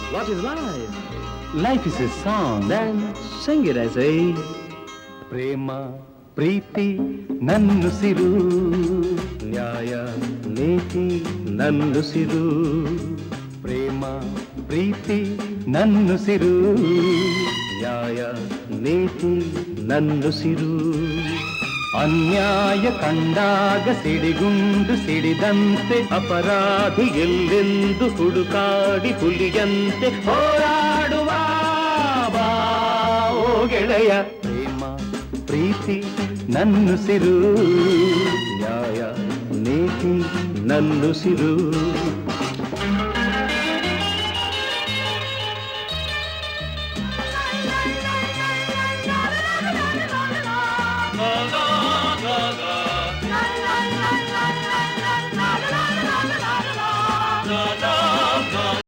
What is life? Life is a song. Then sing it, I say. ಪ್ರೇಮ ಪ್ರೀತಿ ನನ್ನುಸಿರು, ನ್ಯಾಯ ನೀತಿ ನನ್ನುಸಿರು. ಪ್ರೇಮ ಪ್ರೀತಿ ನನ್ನುಸಿರು, ನ್ಯಾಯ ನೀತಿ ನನ್ನುಸಿರು. ಅನ್ಯಾಯ ಕಂಡಾಗ ಸಿಡಿಗುಂಡು ಸಿಡಿದಂತೆ, ಅಪರಾಧಿ ಎಲ್ಲೆಂದು ಹುಡುಕಾಡಿ ಹುಲಿಯಂತೆ ಹೋರಾಡುವ ಬಾ ಓ ಗೆಳೆಯ. ಪ್ರೇಮ ಪ್ರೀತಿ ನನ್ನುಸಿರು, ನ್ಯಾಯ ನೀತಿ ನನ್ನುಸಿರು.